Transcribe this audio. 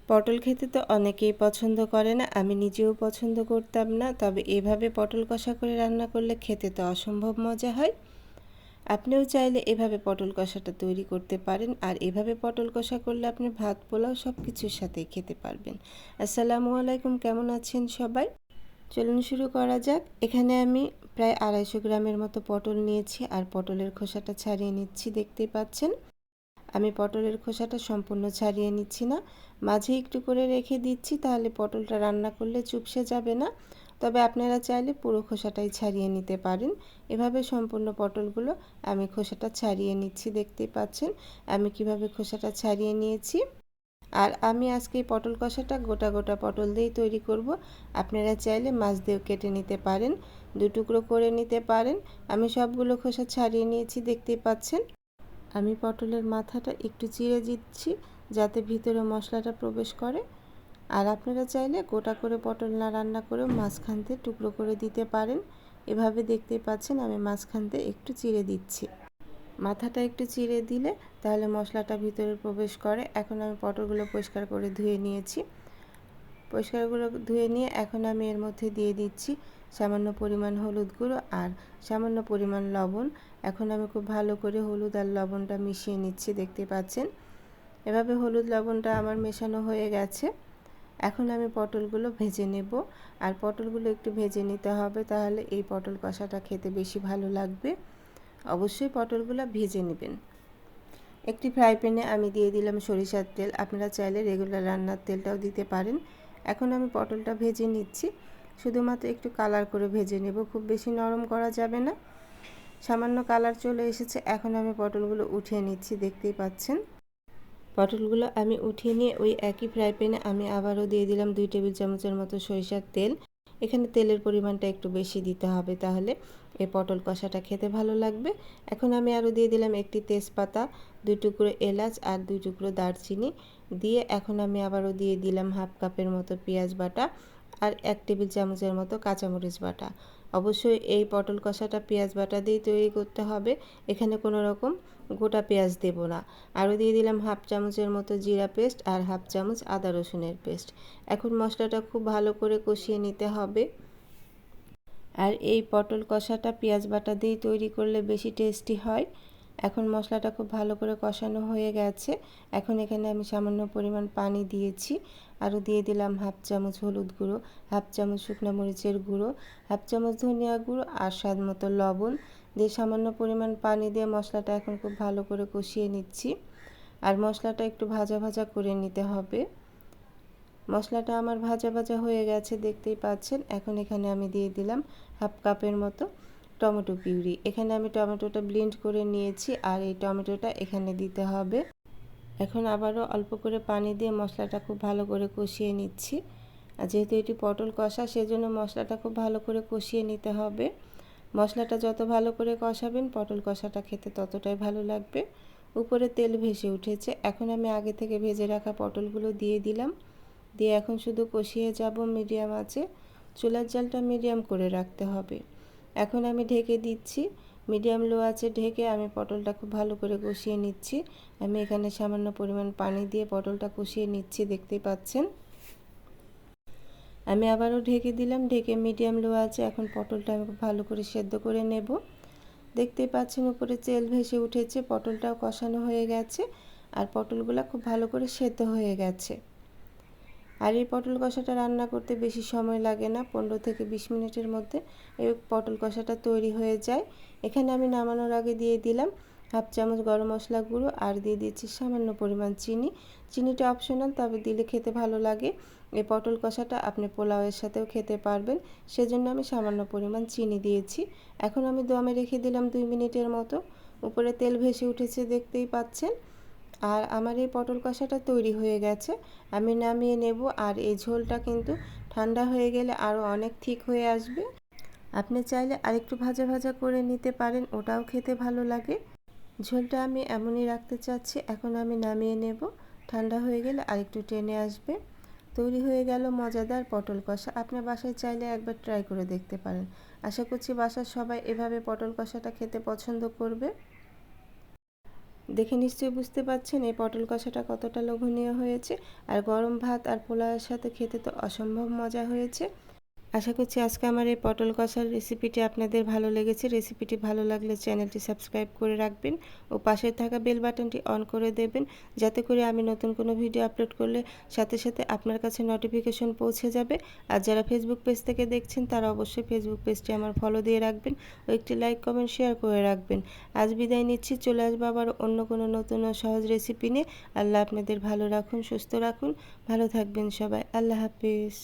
পটল খেতে তো অনেকেই পছন্দ করে না, আমি নিজেও পছন্দ করতাম না। তবে এভাবে পটল কষা করে রান্না করলে খেতে তো অসম্ভব মজা হয়। আপনিও চাইলে এভাবে পটল কষাটা তৈরি করতে পারেন, আর এভাবে পটল কষা করলে আপনি ভাত পোলাও সব কিছুর সাথেই খেতে পারবেন। আসসালামু আলাইকুম, কেমন আছেন সবাই? চলুন শুরু করা যাক। এখানে আমি প্রায় 250 গ্রামের মতো পটল নিয়েছি, আর পটলের খোসাটা ছাড়িয়ে নিচ্ছি। দেখতেই পাচ্ছেন আমি পটলের খোসাটা সম্পূর্ণ ছাড়িয়ে নিচ্ছি না, মাঝে একটু করে রেখে দিচ্ছি, তাহলে পটলটা রান্না করলে চুপসে যাবে না। তবে আপনারা চাইলে পুরো খোসাটাই ছাড়িয়ে নিতে পারেন। এভাবে সম্পূর্ণ পটলগুলো আমি খোসাটা ছাড়িয়ে নিচ্ছি। দেখতেই পাচ্ছেন আমি কিভাবে খোসাটা ছাড়িয়ে নিয়েছি। আর আমি আজকে এই পটল কষাটা গোটা গোটা পটল দিয়েই তৈরি করব। আপনারা চাইলে মাছ দিয়েও কেটে নিতে পারেন, দু টুকরো করে নিতে পারেন। আমি সবগুলো খোসা ছাড়িয়ে নিয়েছি, দেখতেই পাচ্ছেন। আমি পটলের মাথাটা একটু চিড়ে দিচ্ছি যাতে ভিতরে মশলাটা প্রবেশ করে। আর আপনারা চাইলে গোটা করে পটল না রান্না করেও মাঝখান থেকে টুকরো করে দিতে পারেন। এভাবে দেখতেই পাচ্ছেন আমি মাঝখান থেকে একটু চিড়ে দিচ্ছি। মাথাটা একটু চিড়ে দিলে তাহলে মশলাটা ভিতরে প্রবেশ করে। এখন আমি পটলগুলো পরিষ্কার করে ধুয়ে নিয়েছি। পরিষ্কারগুলো ধুয়ে নিয়ে এখন আমি এর মধ্যে দিয়ে দিচ্ছি সামান্য পরিমাণ হলুদ গুঁড়ো আর সামান্য পরিমাণ লবণ। এখন আমি খুব ভালো করে হলুদ আর লবণটা মিশিয়ে নিচ্ছি। দেখতে পাচ্ছেন এভাবে হলুদ লবণটা আমার মেশানো হয়ে গেছে। এখন আমি পটলগুলো ভেজে নেব, আর পটলগুলো একটু ভেজে নিতে হবে, তাহলে এই পটল কষাটা খেতে বেশি ভালো লাগবে। অবশ্যই পটলগুলো ভেজে নেবেন। একটি ফ্রাই প্যানে আমি দিয়ে দিলাম সরিষার তেল, আপনারা চাইলে রেগুলার রান্নার তেলটাও দিতে পারেন। এখন আমি পটলটা ভেজে নিচ্ছি, শুধুমাত্র একটু কালার করে ভেজে নেব, খুব বেশি নরম করা যাবে না। সামান্য কালার চলে এসেছে, এখন আমি পটলগুলো উঠিয়ে নিচ্ছি। দেখতেই পাচ্ছেন পটলগুলো আমি উঠিয়ে নিয়ে ওই একই ফ্রাই প্যানে আমি আবারও দিয়ে দিলাম 2 টেবিল চামচের মতো সরিষার তেল। এখানে তেলের পরিমাণটা একটু বেশি দিতে হবে, তাহলে এই পটল কষাটা খেতে ভালো লাগবে। এখন আমি আরও দিয়ে দিলাম একটি তেজপাতা, 2 টুকরো এলাচ আর 2 টুকরো দারচিনি দিয়ে এখন আমি আবারও দিয়ে দিলাম হাফ কাপের মতো পেঁয়াজ বাটা আর 1 টেবিল চামচের মতো কাঁচামরিচ বাটা। অবশ্যই এই পটল কষাটা পেঁয়াজ বাটা দিয়ে তৈরি করতে হবে, এখানে কোনো রকম গোটা পেঁয়াজ দেব না। আরও দিয়ে দিলাম হাফ চামচের মতো জিরা পেস্ট আর হাফ চামচ আদা রসুনের পেস্ট। এখন মশলাটা খুব ভালো করে কষিয়ে নিতে হবে। আর এই পটল কষাটা পেঁয়াজ বাটা দিয়ে তৈরি করলে বেশি টেস্টি হয়। এখন মশলাটা খুব ভালো করে কষানো হয়ে গেছে। এখন এখানে আমি সামান্য পরিমাণ পানি দিয়েছি, আরও দিয়ে দিলাম হাফ চামচ হলুদ গুঁড়ো, হাফ চামচ শুকনো মরিচের গুঁড়ো, হাফ চামচ ধনিয়া গুঁড়ো আর স্বাদ মতো লবণ দিয়ে সামান্য পরিমাণ পানি দিয়ে মশলাটা এখন খুব ভালো করে কষিয়ে নিচ্ছি। আর মশলাটা একটু ভাজা ভাজা করে নিতে হবে। মশলাটা আমার ভাজা ভাজা হয়ে গেছে, দেখতেই পাচ্ছেন। এখন এখানে আমি দিয়ে দিলাম হাফ কাপের মতো টমেটো পিউরি। এখানে আমি টমেটোটা ব্লেন্ড করে নিয়েছি, আর এই টমেটোটা এখানে দিতে হবে। এখন আবারও অল্প করে পানি দিয়ে মশলাটা খুব ভালো করে কষিয়ে নিচ্ছি। আর যেহেতু এটি পটল কষা, সেজন্য মশলাটা খুব ভালো করে কষিয়ে নিতে হবে। মশলাটা যত ভালো করে কষাবেন পটল কষাটা খেতে ততটাই ভালো লাগবে। উপরে তেল ভেসে উঠেছে, এখন আমি আগে থেকে ভেজে রাখা পটলগুলো দিয়ে দিলাম। দিয়ে এখন শুধু কষিয়ে যাব মিডিয়াম আঁচে। চুলার জালটা মিডিয়াম করে রাখতে হবে। এখন আমি ঢেকে দিচ্ছি, মিডিয়াম লো আঁচে ঢেকে আমি পটলটা খুব ভালো করে কষিয়ে নিচ্ছি। আমি এখানে সামান্য পরিমাণ পানি দিয়ে পটলটা কষিয়ে নিচ্ছি, দেখতেই পাচ্ছেন। আমি আবারও ঢেকে দিলাম, ঢেকে মিডিয়াম লো আঁচে এখন পটলটা আমি খুব ভালো করে সেদ্ধ করে নেব। দেখতেই পাচ্ছেন উপরে তেল ভেসে উঠেছে, পটলটাও কষানো হয়ে গেছে আর পটলগুলো খুব ভালো করে সেদ্ধ হয়ে গেছে। আর এই পটল কষাটা রান্না করতে বেশি সময় লাগে না, 15 থেকে 20 মিনিটের মধ্যে এই পটল কষাটা তৈরি হয়ে যায়। এখানে আমি নামানোর আগে দিয়ে দিলাম হাফ চামচ গরম মশলা গুঁড়ো আর দিয়ে দিচ্ছি সামান্য পরিমাণ চিনি। চিনিটা অপশনাল, তবে দিলে খেতে ভালো লাগে। এই পটল কষাটা আপনি পোলাওয়ের সাথেও খেতে পারবেন, সেজন্য আমি সামান্য পরিমাণ চিনি দিয়েছি। এখন আমি দমে রেখে দিলাম 2 মিনিটের মতো। উপরে তেল ভেসে উঠেছে, দেখতেই পাচ্ছেন। আর আমার এই পটল কষাটা তৈরি হয়ে গেছে, আমি নামিয়ে নেব। আর এই ঝোলটা কিন্তু ঠান্ডা হয়ে গেলে আরও অনেক ঠিক হয়ে আসবে। আপনি চাইলে আরেকটু ভাজা ভাজা করে নিতে পারেন, ওটাও খেতে ভালো লাগে। ঝোলটা আমি এমনই রাখতে চাচ্ছি। এখন আমি নামিয়ে নেব, ঠান্ডা হয়ে গেলে আরেকটু টেনে আসবে। তৈরি হয়ে গেল মজাদার পটল কষা। আপনার বাসায় চাইলে একবার ট্রাই করে দেখতে পারেন। আশা করছি বাসার সবাই এভাবে পটল কষাটা খেতে পছন্দ করবে। দেখে নিশ্চয়ই বুঝতে পারছেন এই পটল কষাটা কতটা লোভনীয় হয়েছে। আর গরম ভাত আর পোলাওয়ের সাথে খেতে তো অসম্ভব মজা হয়েছে। আশা করছি আজকে আমার এই পটল কষার রেসিপিটি আপনাদের ভালো লেগেছে। রেসিপিটি ভালো লাগলে চ্যানেলটি সাবস্ক্রাইব করে রাখবেন ও পাশে থাকা বেল বাটনটি অন করে দেবেন, যাতে করে আমি নতুন কোনো ভিডিও আপলোড করলে সাথে সাথে আপনার কাছে নোটিফিকেশন পৌঁছে যাবে। আর যারা ফেসবুক পেজ থেকে দেখছেন তারা অবশ্যই ফেসবুক পেজটি আমার ফলো দিয়ে রাখবেন ও একটি লাইক কমেন্ট শেয়ার করে রাখবেন। আজ বিদায় নিচ্ছি, চলে আসবো আবার অন্য কোনো নতুন ও সহজ রেসিপি নিয়ে। আল্লাহ আপনাদের ভালো রাখুন, সুস্থ রাখুন, ভালো থাকবেন সবাই। আল্লাহ হাফিজ।